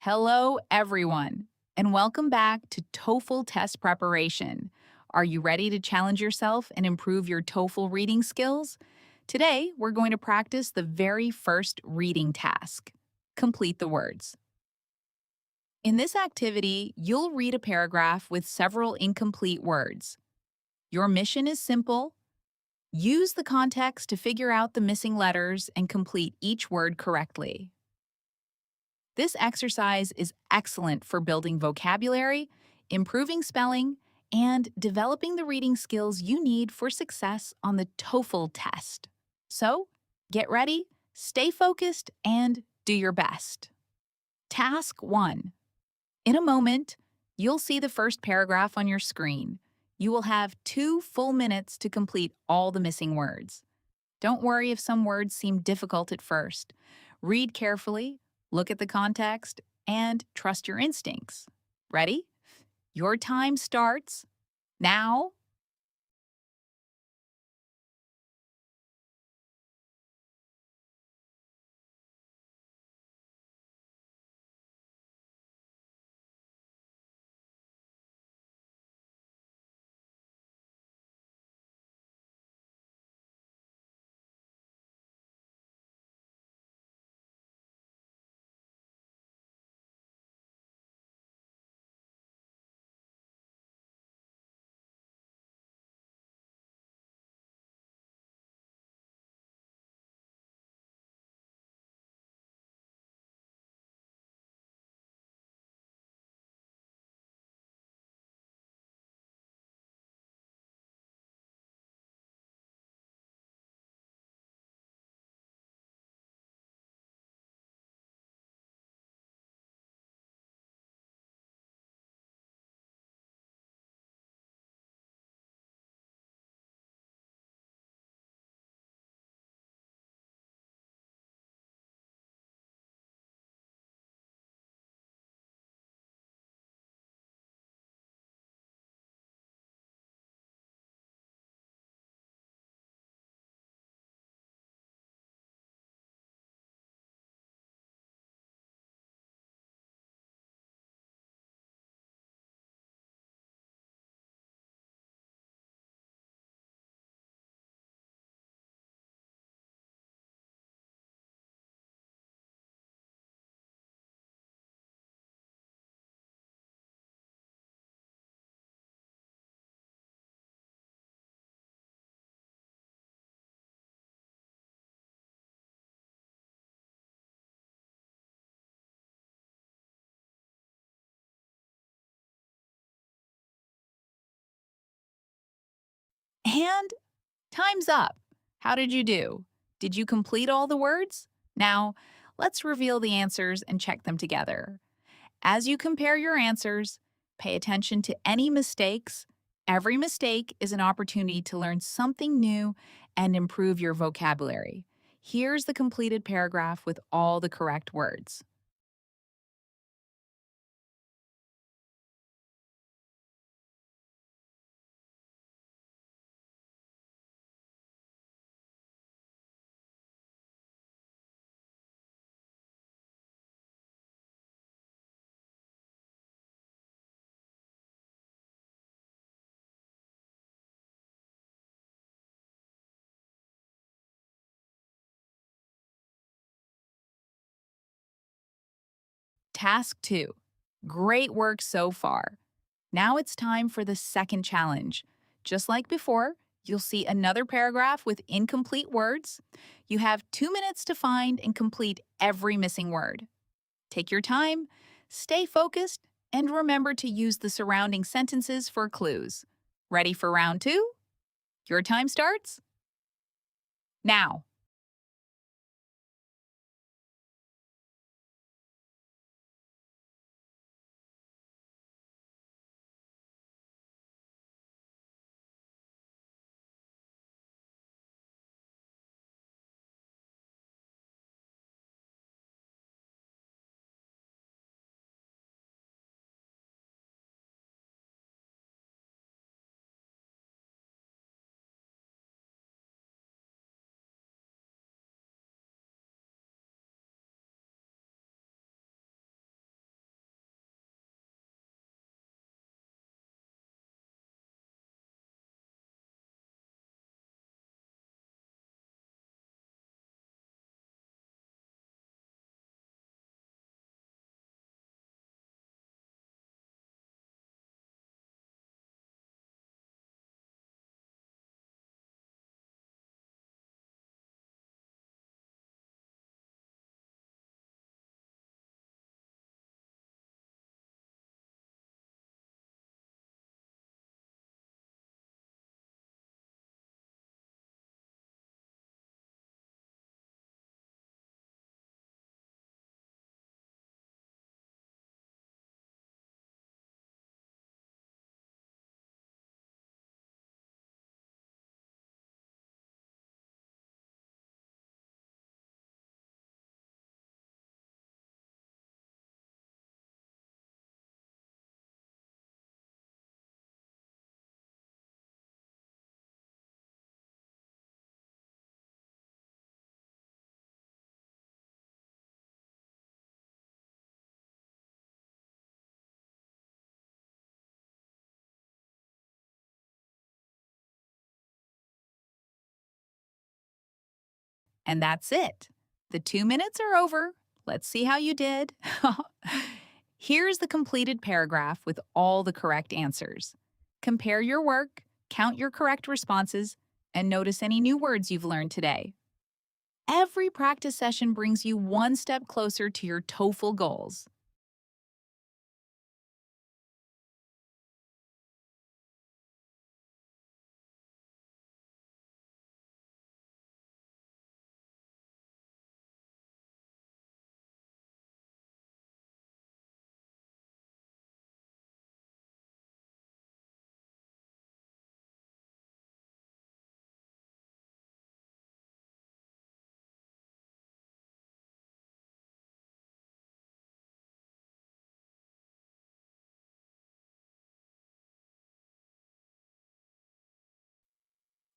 Hello, everyone, and welcome back to TOEFL test preparation. Are you ready to challenge yourself and improve your TOEFL reading skills? Today, we're going to practice the very first reading task. Complete the words. In this activity, you'll read a paragraph with several incomplete words. Your mission is simple. Use the context to figure out the missing letters and complete each word correctly. This exercise is excellent for building vocabulary, improving spelling, and developing the reading skills you need for success on the TOEFL test. So, get ready, stay focused, and do your best. Task 1. In a moment, you'll see the first paragraph on your screen. You will have 2 full minutes to complete all the missing words. Don't worry if some words seem difficult at first. Read carefully, look at the context, and trust your instincts. Ready? Your time starts now. And time's up. How did you do? Did you complete all the words? Now, let's reveal the answers and check them together. As you compare your answers, pay attention to any mistakes. Every mistake is an opportunity to learn something new and improve your vocabulary. Here's the completed paragraph with all the correct words. Task 2. Great work so far. Now it's time for the second challenge. Just like before, you'll see another paragraph with incomplete words. You have 2 minutes to find and complete every missing word. Take your time, stay focused, and remember to use the surrounding sentences for clues. Ready for round 2? Your time starts now. And that's it. The 2 minutes are over. Let's see how you did. Here's the completed paragraph with all the correct answers. Compare your work, count your correct responses, and notice any new words you've learned today. Every practice session brings you one step closer to your TOEFL goals.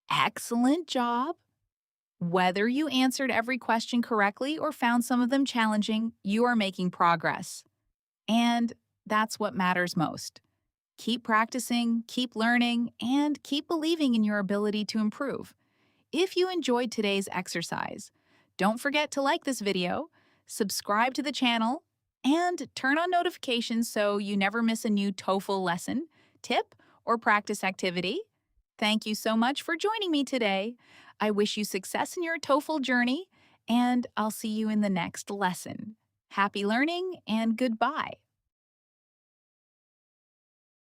Excellent job! Whether you answered every question correctly or found some of them challenging, you are making progress. And that's what matters most. Keep practicing, keep learning, and keep believing in your ability to improve. If you enjoyed today's exercise, don't forget to like this video, subscribe to the channel, and turn on notifications so you never miss a new TOEFL lesson, tip, or practice activity. Thank you so much for joining me today. I wish you success in your TOEFL journey, and I'll see you in the next lesson. Happy learning and goodbye.